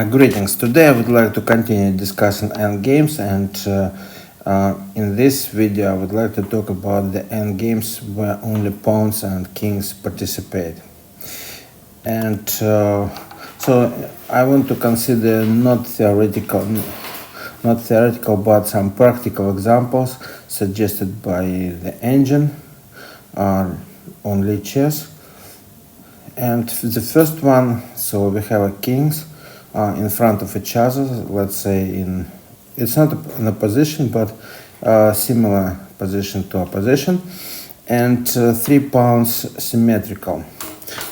Greetings. Today I would like to continue discussing endgames, and in this video I would like to talk about the endgames where only pawns and kings participate. And so I want to consider not theoretical but some practical examples suggested by the engine on lead chess. And the first one, so we have a kings in front of each other, let's say it's not in a position, but similar position to a position, and 3 pawns symmetrical.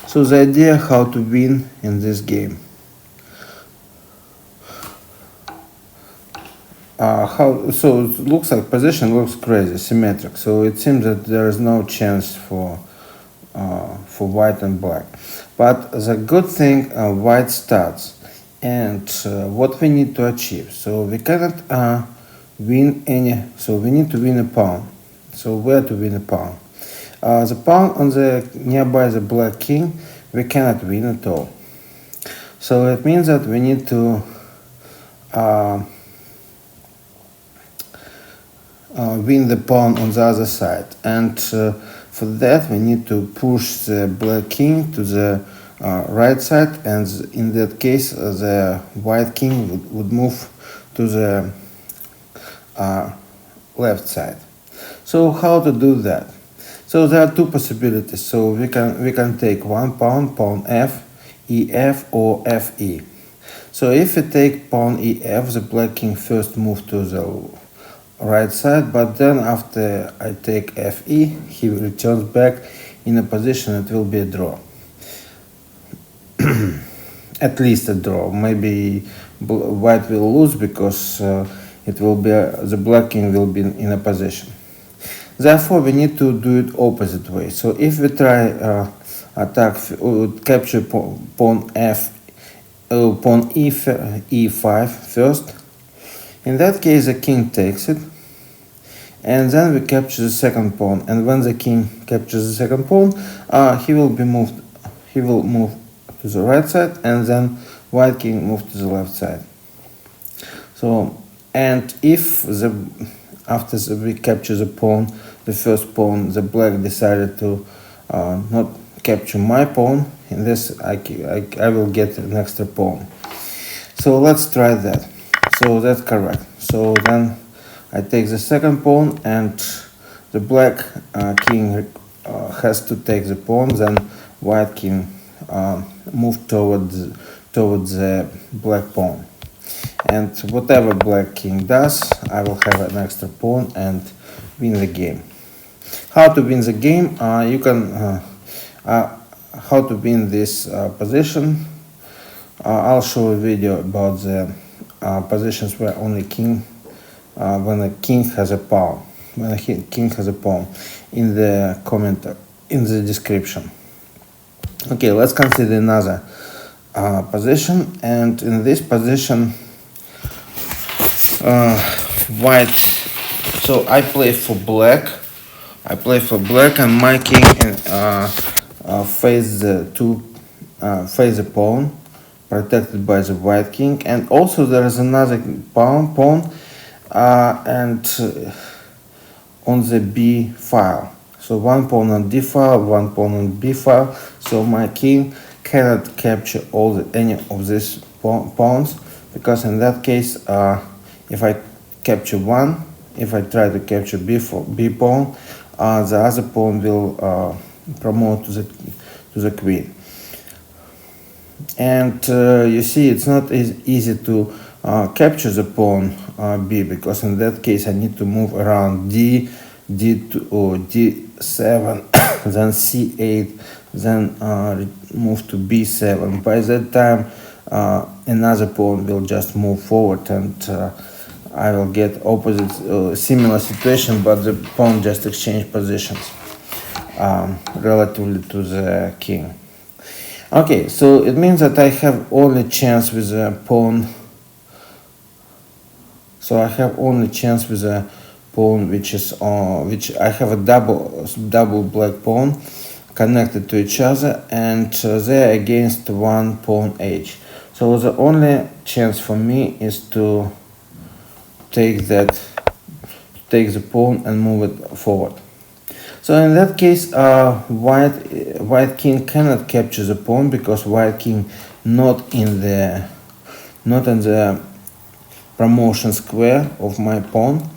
So the idea how to win in this game. So it looks like position looks crazy, symmetric. So it seems that there is no chance for white and black. But the good thing, white starts. And what we need to achieve. So we cannot win any, so we need to win a pawn. So where to win a pawn? The pawn on the nearby the black king, we cannot win at all. So it means that we need to win the pawn on the other side. And for that we need to push the black king to the right side, and in that case the white king would move to the left side. So how to do that? So there are two possibilities. So we can take one pawn f, ef or fe. So if we take pawn ef, the black king first move to the right side, but then after I take fe, he returns back in a position. It will be a draw. At least a draw. Maybe white will lose because it will be the black king will be in a position. Therefore, we need to do it opposite way. So if we try attack capture pawn e5 first, in that case the king takes it, and then we capture the second pawn. And when the king captures the second pawn, he will move to the right side, and then white king move to the left side. So, and if after we capture the pawn, the first pawn, the black decided to not capture my pawn, in this I will get an extra pawn. So let's try that. So that's correct. So then I take the second pawn, and the black king has to take the pawn, then white king move towards the black pawn, and whatever black king does, I will have an extra pawn and win the game. How to win the game? You can how to win this position. I'll show a video about the positions where only king, when a king has a pawn, in the comment in the description. Okay, let's consider another position, and in this position white, so I play for black, and my king face the pawn protected by the white king, and also there is another pawn and on the b file. So one pawn on d file, one pawn on b file. So my king cannot capture any of these pawns, because in that case, if I capture one, if I try to capture b pawn, the other pawn will promote to the queen. And you see, it's not easy to capture the pawn b, because in that case I need to move around d2 or d7, then c8, then move to b7. By that time another pawn will just move forward, and I will get opposite similar situation, but the pawn just exchange positions relatively to the king. Okay, so it means that I have only chance with the pawn. So I have only chance with a pawn which I have a double black pawn connected to each other, and they are against one pawn h. So the only chance for me is to take the pawn and move it forward. So in that case, white king cannot capture the pawn because white king not in the promotion square of my pawn,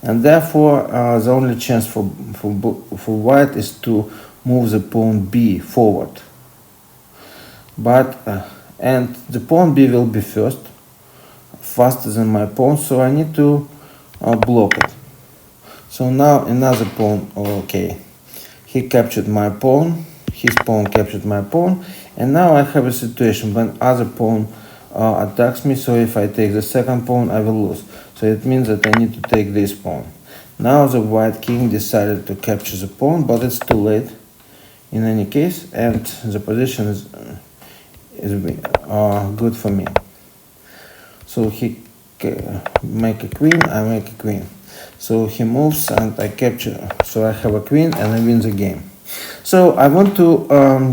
and therefore the only chance for white is to move the pawn b forward. But and the pawn b will be first, faster than my pawn, so I need to block it. So now another pawn, okay, he captured my pawn, his pawn captured my pawn, and now I have a situation when other pawn attacks me, so if I take the second pawn I will lose. So it means that I need to take this pawn. Now the white king decided to capture the pawn, but it's too late in any case, and the position is good for me. So he make a queen, I make a queen. So he moves and I capture, so I have a queen and I win the game. So I want to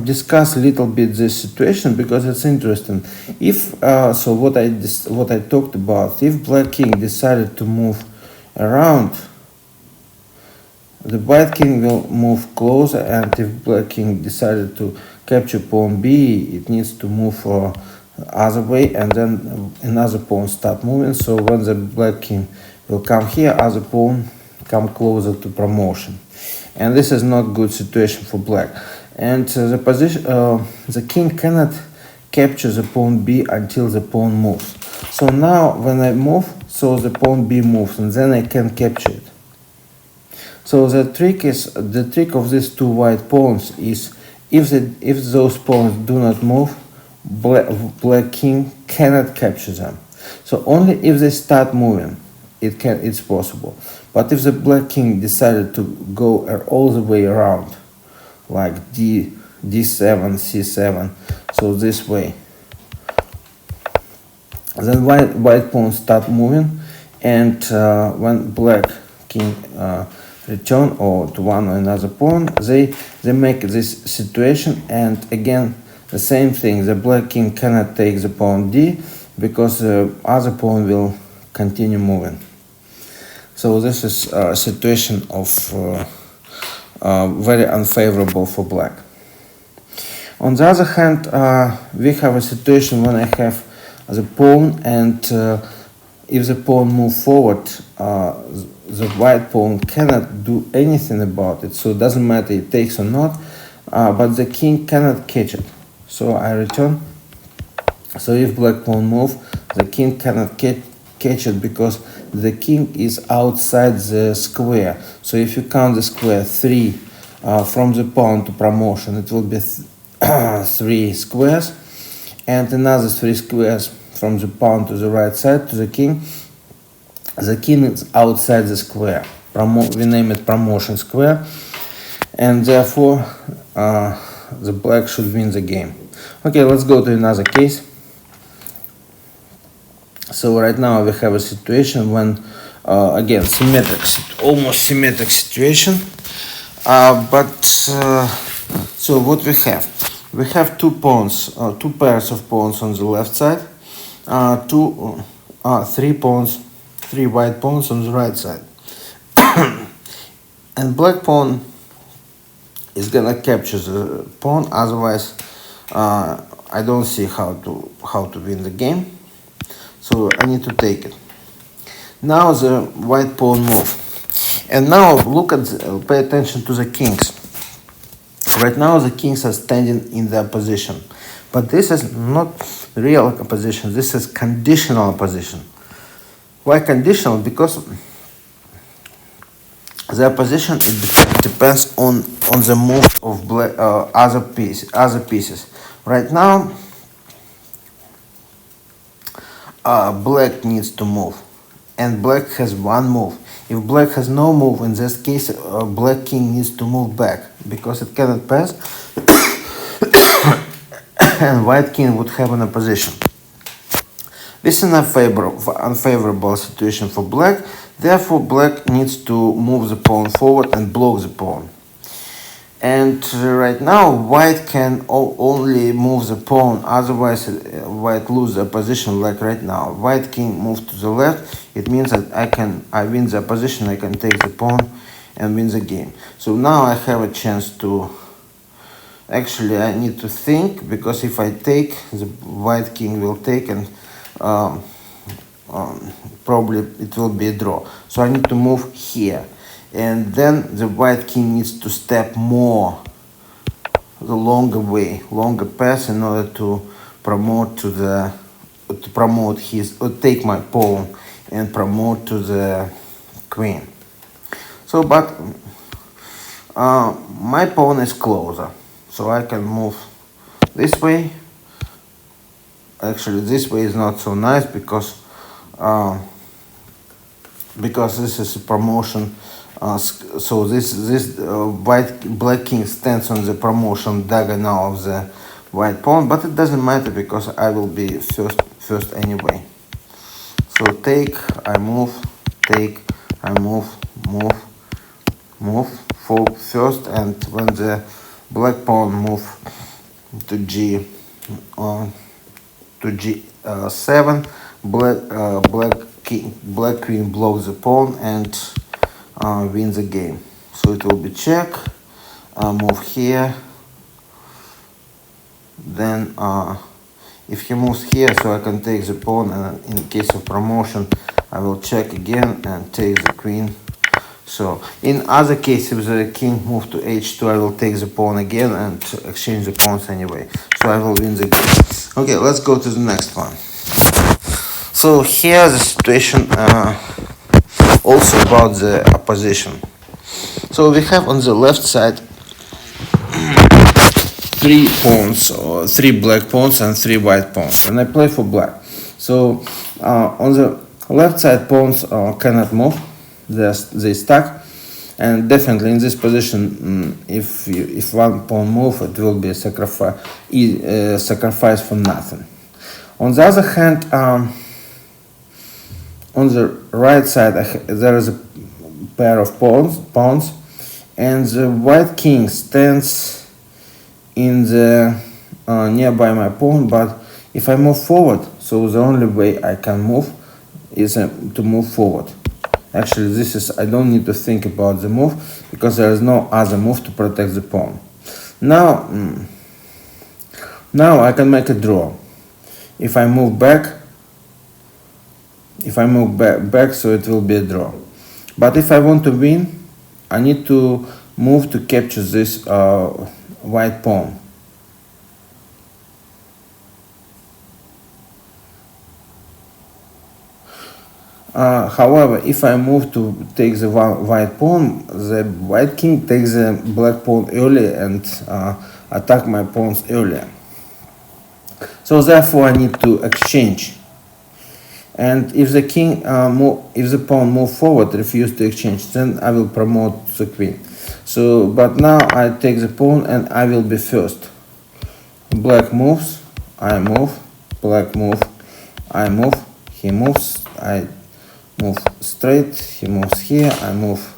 discuss a little bit this situation because it's interesting. If so, what I talked about, if black king decided to move around, the white king will move closer, and if black king decided to capture pawn b, it needs to move other way, and then another pawn start moving. So when the black king will come here, other pawn come closer to promotion, and this is not good situation for black. And the king cannot capture the pawn b until the pawn moves. So now when I move, so the pawn b moves, and then I can capture it. So the trick of these two white pawns is if those pawns do not move, black king cannot capture them. So only if they start moving, it's possible. But if the black king decided to go all the way around, like d7, c7, so this way, then white pawns start moving, and when black king return or to one or another pawn, they make this situation, and again the same thing, the black king cannot take the pawn d because the other pawn will continue moving. So this is a situation of very unfavorable for black. On the other hand, we have a situation when I have the pawn, and if the pawn move forward, the white pawn cannot do anything about it, so it doesn't matter it takes or not, but the king cannot catch it. So I return. So if black pawn move, the king cannot catch it because the king is outside the square. So if you count the square 3 from the pawn to promotion, it will be 3 squares, and another 3 squares from the pawn to the right side to the king. The king is outside the square. We name it promotion square, and therefore the black should win the game. Okay, let's go to another case. So right now we have a situation when again almost symmetric situation, but so what we have two pawns, two pairs of pawns on the left side, three white pawns on the right side, and black pawn is gonna capture the pawn. Otherwise, I don't see how to win the game. So I need to take it. Now the white pawn move, and now pay attention to the kings. Right now the kings are standing in their position, but this is not real opposition. This is conditional opposition. Why conditional? Because their position depends on the move of other pieces. Right now, black needs to move, and black has one move. If black has no move, in this case, black king needs to move back because it cannot pass, and white king would have an opposition. This is an unfavorable situation for black. Therefore, black needs to move the pawn forward and block the pawn. And right now, white can only move the pawn, otherwise white lose the position. Like right now, white king move to the left. It means that I win the position. I can take the pawn and win the game. So now I have a chance to. Actually, I need to think, because if I take, the white king will take, and um, probably it will be a draw. So I need to move here, and then the white king needs to step more, the longer way, longer path, in order to promote his, or take my pawn and promote to the queen. So, but my pawn is closer, so I can move this way. Actually, this way is not so nice, because this is a promotion. So this black king stands on the promotion diagonal of the white pawn, but it doesn't matter, because I will be first anyway. So take, I move, take, I move, for first, and when the black pawn move to g to g7, black queen blocks the pawn and win the game. So it will be check, move here, then if he moves here, so I can take the pawn, and in case of promotion I will check again and take the queen. So in other cases, if the king move to h2, I will take the pawn again and exchange the pawns anyway, so I will win the game. Okay, let's go to the next one. So here the situation also about the opposition. So we have on the left side three pawns, or three black pawns and three white pawns, and I play for black. So on the left side, pawns cannot move, they stuck, and definitely in this position, if one pawn move, it will be a sacrifice for nothing. On the other hand, on the right side, there is a pair of pawns, and the white king stands in the nearby my pawn. But if I move forward, so the only way I can move is to move forward. Actually, this is, I don't need to think about the move, because there is no other move to protect the pawn. Now I can make a draw. If I move back, so it will be a draw. But if I want to win, I need to move to capture this white pawn. However, if I move to take the white pawn, the white king takes the black pawn early and attack my pawns earlier. So therefore I need to exchange. And if the king if the pawn move forward, refuse to exchange, then I will promote the queen. So, but now I take the pawn and I will be first. Black moves, I move, black move, I move, he moves, I move straight, he moves here, I move.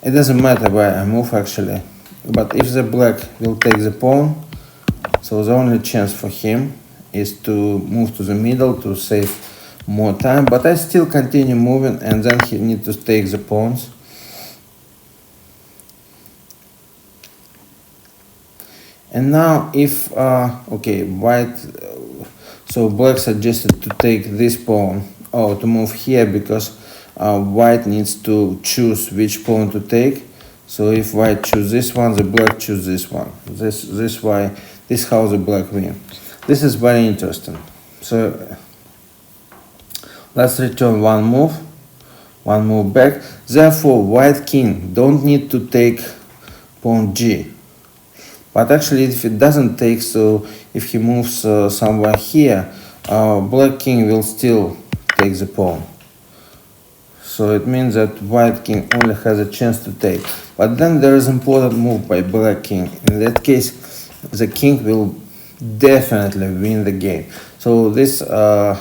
It doesn't matter where I move actually, but if the black will take the pawn, so the only chance for him is to move to the middle to save more time, but I still continue moving, and then he needs to take the pawns. And now if okay, white, so black suggested to take this pawn, or to move here, because white needs to choose which pawn to take. So if white choose this one, the black choose this one. This how the black win. This is very interesting. So let's return one move back. Therefore, white king don't need to take pawn g. But actually, if it doesn't take, so if he moves somewhere here, black king will still take the pawn. So it means that white king only has a chance to take. But then there is important move by black king. In that case, the king will definitely win the game. So this, I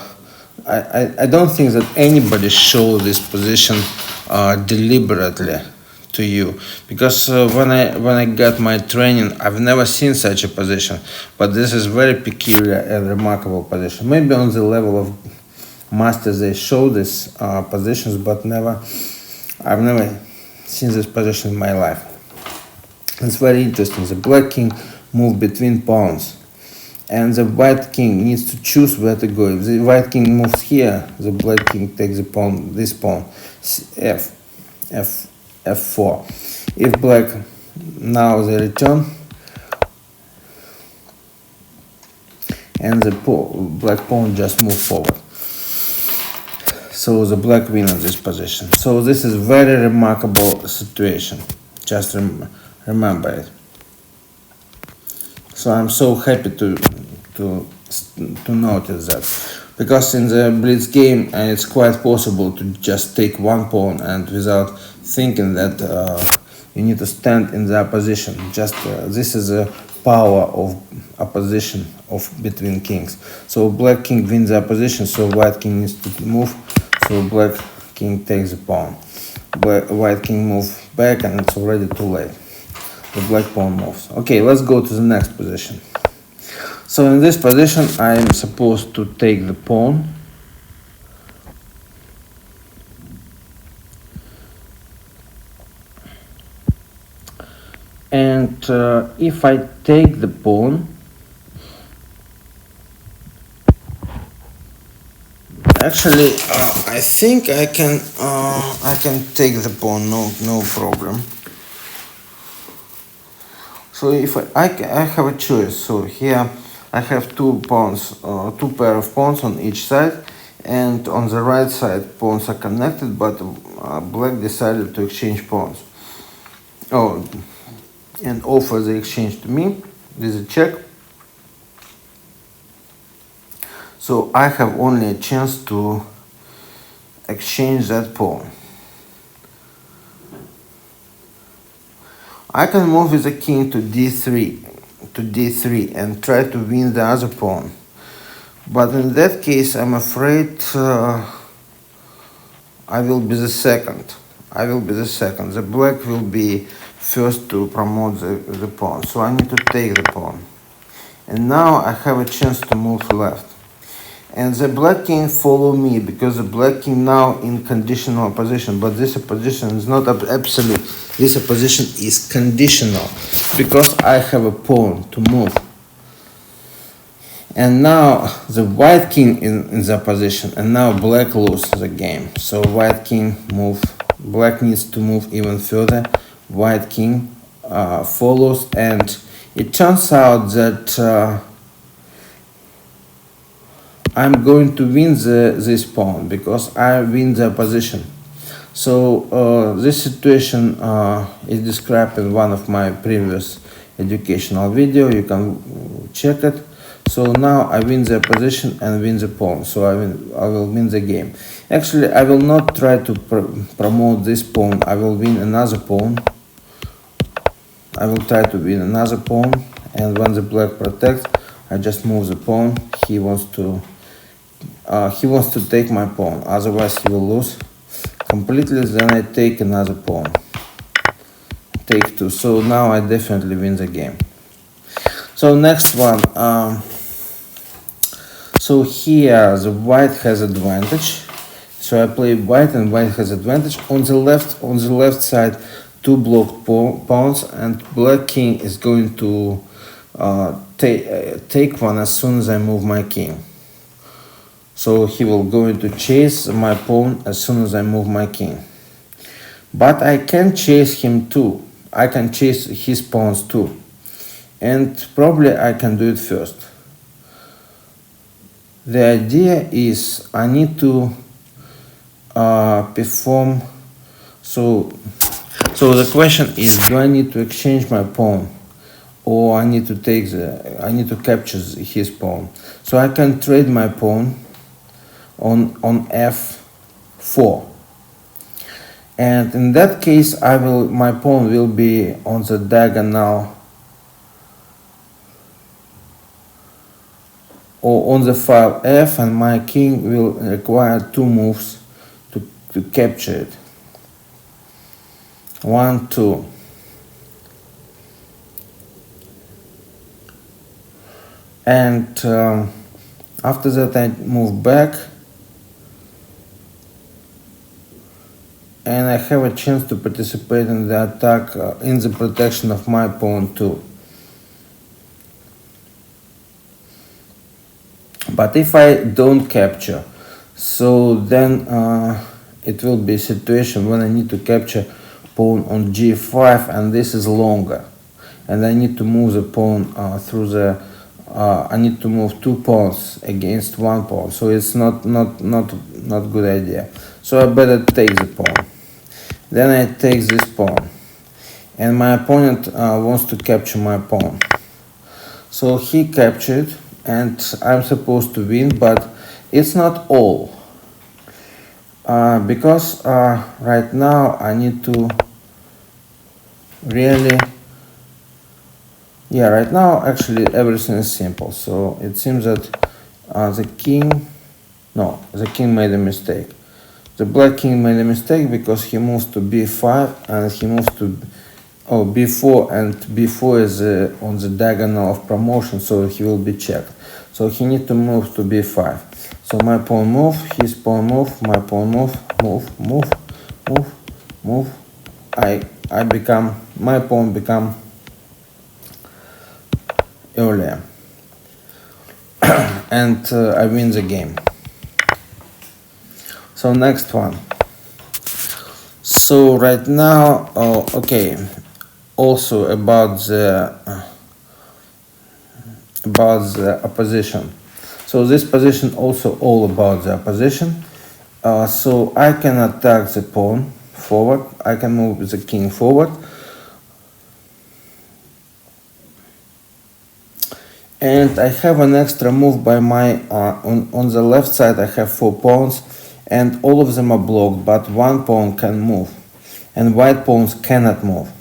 don't think that anybody showed this position deliberately to you, because when I got my training, I've never seen such a position. But this is very peculiar and remarkable position. Maybe on the level of masters they show these positions, but I've never seen this position in my life. It's very interesting. The black king moves between pawns, and the white king needs to choose where to go. If the white king moves here, the black king takes the pawn, this pawn, f4. If black, now they return, and the black pawn just move forward. So the black wins in this position. So this is very remarkable situation. Just remember it. So I'm so happy to notice that, because in the blitz game it's quite possible to just take one pawn and without thinking that you need to stand in the opposition. Just this is a power of opposition of between kings. So black king wins the opposition, so white king needs to move, so black king takes the pawn. White king moves back and it's already too late. The black pawn moves. Okay, let's go to the next position. So in this position I am supposed to take the pawn, and if I take the pawn, actually I think I can take the pawn, no problem. So if I have a choice, so here I have two pair of pawns on each side, and on the right side pawns are connected, but black decided to exchange pawns. And offer the exchange to me with a check. So I have only a chance to exchange that pawn. I can move with the king to d3 and try to win the other pawn, but in that case I'm afraid I will be the second. The black will be first to promote the pawn, so I need to take the pawn, and now I have a chance to move left. And the black king follow me, because the black king now in conditional opposition, but this opposition is not absolute. This opposition is conditional, because I have a pawn to move. And now the white king in the opposition, and now black loses the game. So white king move, black needs to move even further. White king follows, and it turns out that I'm going to win this pawn, because I win the opposition. So this situation is described in one of my previous educational video. You can check it. So now I win the opposition and win the pawn. So I will win the game. Actually, I will not try to promote this pawn. I will win another pawn. I will try to win another pawn, and when the black protects, I just move the pawn. He wants to take my pawn, otherwise he will lose completely. Then I take another pawn, take two. So now I definitely win the game. So next one, so here the white has advantage, so I play white and white has advantage. On the left side, two blocked pawns, and black king is going to take one as soon as I move my king. So he will go to chase my pawn as soon as I move my king. But I can chase him too. I can chase his pawns too. And probably I can do it first. The idea is I need to perform. So the question is, do I need to exchange my pawn, or I need to capture his pawn? So I can trade my pawn on f4, and in that case my pawn will be on the diagonal or on the file f, and my king will require two moves to capture it. 1, 2. And after that I move back, and I have a chance to participate in the attack, in the protection of my pawn too. But if I don't capture, so then it will be a situation when I need to capture pawn on g5, and this is longer, and I need to move the pawn through the I need to move 2 pawns against 1 pawn, so it's not good idea. So I better take the pawn. Then I take this pawn, and my opponent wants to capture my pawn. So he captured, and I'm supposed to win, but it's not all. Because right now I need to really, right now actually everything is simple. So it seems that the king made a mistake. The black king made a mistake because he moves to b5 and he moves to b4, and b4 is on the diagonal of promotion, so he will be checked. So he needs to move to b5. So my pawn move, his pawn move, my pawn move, move. My pawn become earlier, and I win the game. So next one. So right now, also about the opposition. So this position also all about the opposition. So I can attack the pawn forward. I can move the king forward. And I have an extra move by my, on the left side I have 4 pawns, and all of them are blocked, but 1 pawn can move, and white pawns cannot move.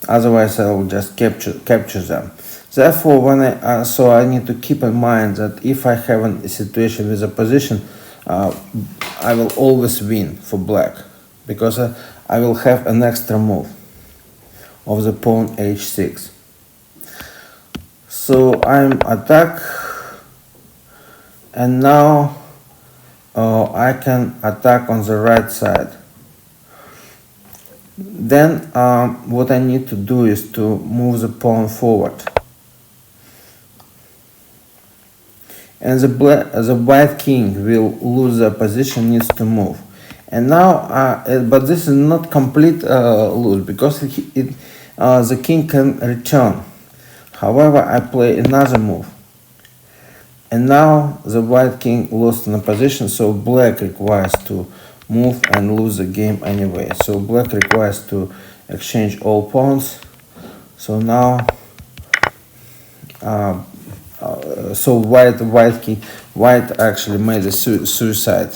Otherwise I will just capture them. Therefore, when I need to keep in mind that if I have a situation with a position, I will always win for black, because I will have an extra move of the pawn h6. So I'm attack, and now I can attack on the right side. Then what I need to do is to move the pawn forward, and the white king will lose the position, needs to move. And now, but this is not complete lose, because the king can return. However, I play another move, and now the white king lost in a position, so black requires to move and lose the game anyway. So black requires to exchange all pawns. So now, so white actually made a suicide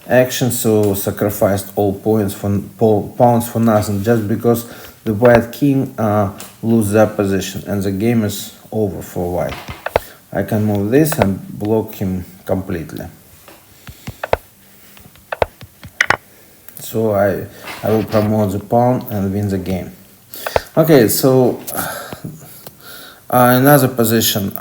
action, so sacrificed all pawns for nothing, just because the white king loses that position, and the game is over for white. I can move this and block him completely. So I will promote the pawn and win the game. Okay, so another position.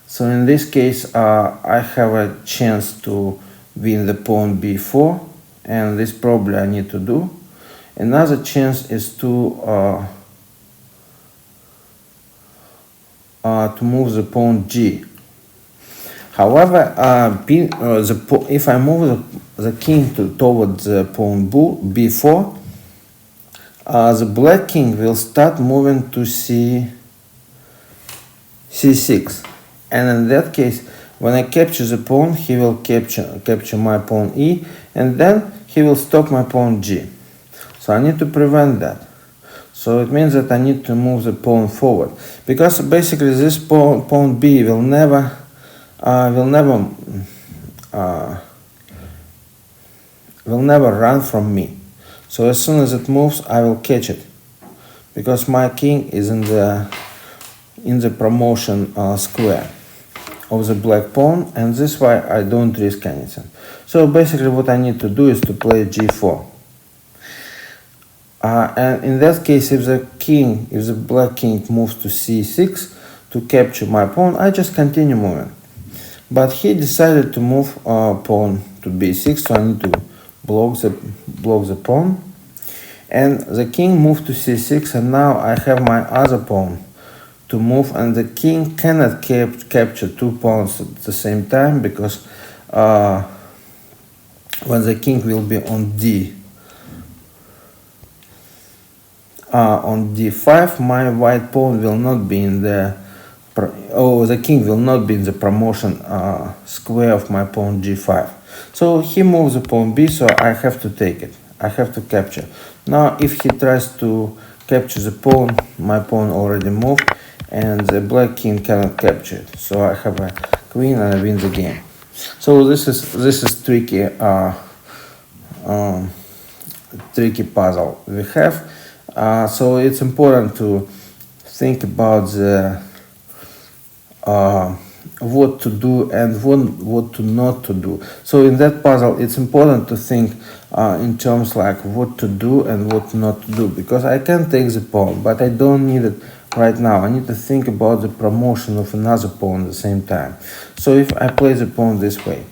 So in this case, I have a chance to win the pawn b4, and this probably I need to do. Another chance is to move the pawn g. However, if I move the king towards the pawn b4, the black king will start moving to c6, and in that case, when I capture the pawn, he will capture my pawn e, and then he will stop my pawn g. So I need to prevent that. So it means that I need to move the pawn forward, because basically this pawn b will never run from me. So as soon as it moves, I will catch it, because my king is in the promotion square of the black pawn, and this is why I don't risk anything. So basically what I need to do is to play g4. And in that case, if the black king moves to c6 to capture my pawn, I just continue moving. But he decided to move pawn to b6, so I need to block the pawn. And the king moved to c6, and now I have my other pawn to move, and the king cannot capture two pawns at the same time, because when the king will be on d5, my white pawn will not be in the the king will not be in the promotion square of my pawn g5. So he moves the pawn b, so I have to take it. I have to capture. Now if he tries to capture the pawn, my pawn already moved, and the black king cannot capture it. So I have a queen and I win the game. So this is tricky tricky puzzle we have. So it's important to think about the what to do and what to not to do. So in that puzzle, it's important to think in terms like what to do and what not to do, because I can take the pawn, but I don't need it right now. I need to think about the promotion of another pawn at the same time. So if I play the pawn this way,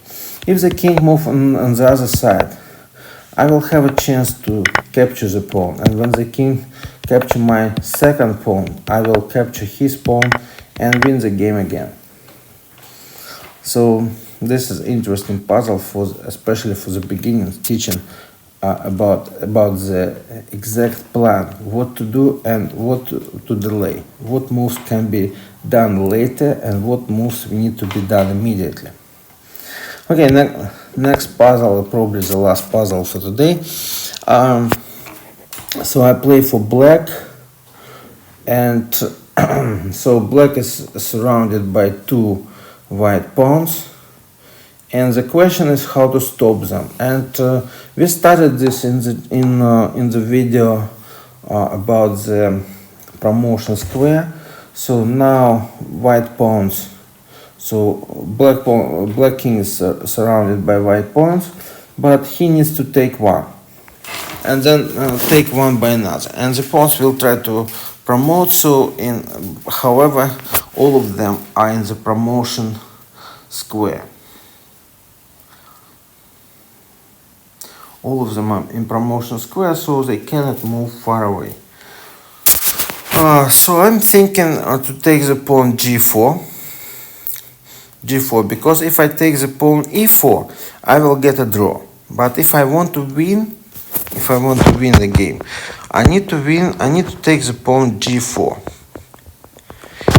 if the king moves on the other side, I will have a chance to capture the pawn, and when the king capture my second pawn, I will capture his pawn and win the game again. So this is interesting puzzle especially for the beginners, teaching about the exact plan, what to do and what to delay, what moves can be done later and what moves need to be done immediately. Okay, next puzzle, probably the last puzzle for today. So I play for black, and so black is surrounded by two white pawns, and the question is how to stop them. And we started this in the video about the promotion square. So now white pawns. So black king is surrounded by white pawns, but he needs to take one, and then take one by another, and the pawns will try to promote. So however, all of them are in the promotion square. All of them are in promotion square, so they cannot move far away. So I'm thinking to take the pawn g4, because if I take the pawn e4, I will get a draw. But if I want to win the game, I need to take the pawn g4.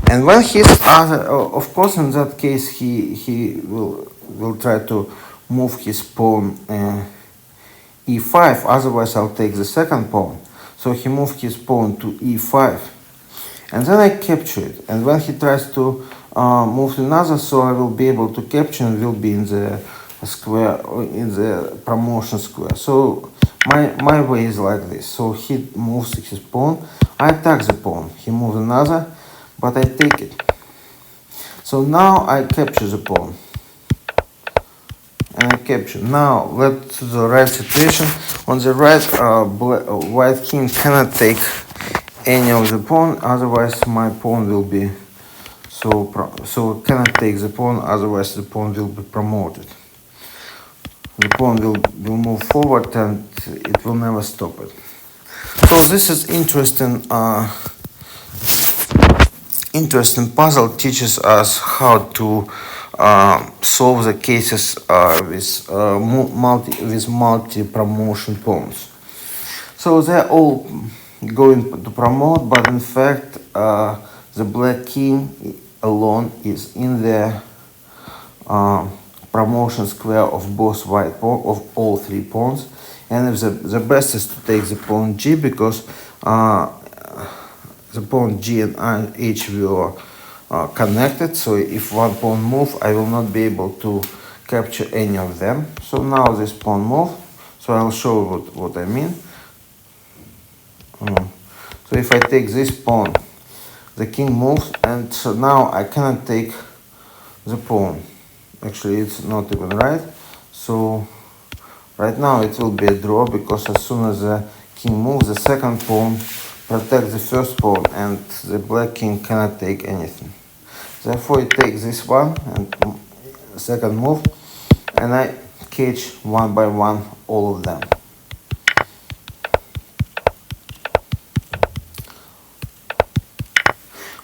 And when he's of course in that case he will try to move his pawn e5, otherwise I'll take the second pawn. So he moved his pawn to e5, and then I capture it. And when he tries to move to another, so I will be able to capture and will be in the square, in the promotion square. So my way is like this. So he moves his pawn, I attack the pawn, he moves another, but I take it. So now I capture the pawn, and I capture. Now let's to the right situation. On the right, white king cannot take any of the pawn, otherwise my pawn will be so cannot take the pawn, otherwise the pawn will be promoted. The pawn will move forward and it will never stop it. So this is interesting puzzle, teaches us how to solve the cases with multi promotion pawns. So they're all going to promote, but in fact the black king alone is in the promotion square of both white pawns, of all three pawns. And if the best is to take the pawn g, because the pawn g and h will connected. So if one pawn move, I will not be able to capture any of them. So now this pawn move. So I'll show what I mean. So if I take this pawn, the king moves, and so now I cannot take the pawn. Actually, it's not even right. So right now it will be a draw, because as soon as the king moves, the second pawn protects the first pawn, and the black king cannot take anything. Therefore, he takes this one and second move, and I catch one by one all of them.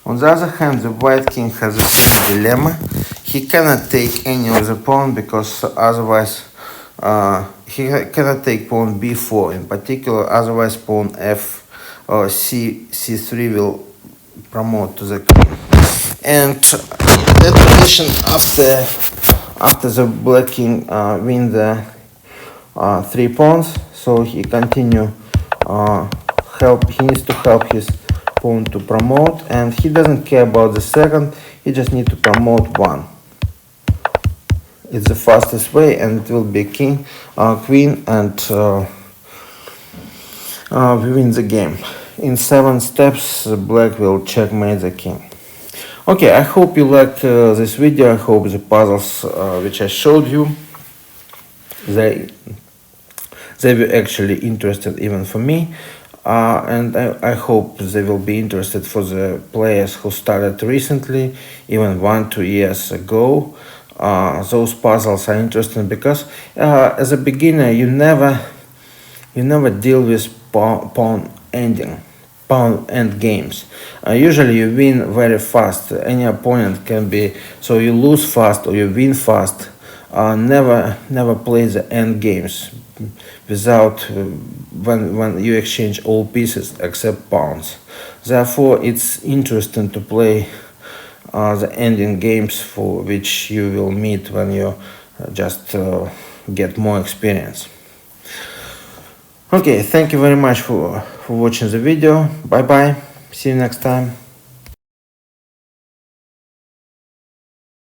On the other hand, the white king has a same dilemma. He cannot take any of the pawn because otherwise he cannot take pawn b4 in particular, otherwise pawn f or c3 will promote to the queen. And in that position, after the black king win the 3 pawns, so he he needs to help his pawn to promote, and he doesn't care about the second, he just needs to promote one. It's the fastest way, and it will be queen, and we win the game. In 7 steps, black will checkmate the king. Okay, I hope you liked this video. I hope the puzzles which I showed you, they were actually interesting even for me. And I hope they will be interested for the players who started recently, even 1-2 years ago. Those puzzles are interesting because as a beginner you never deal with pawn end games. Usually you win very fast. Any opponent can be, so you lose fast or you win fast. Never play the end games without when you exchange all pieces except pawns. Therefore, it's interesting to play the ending games for which you will meet when you just get more experience. Okay, thank you very much for watching the video. Bye bye. See you next time.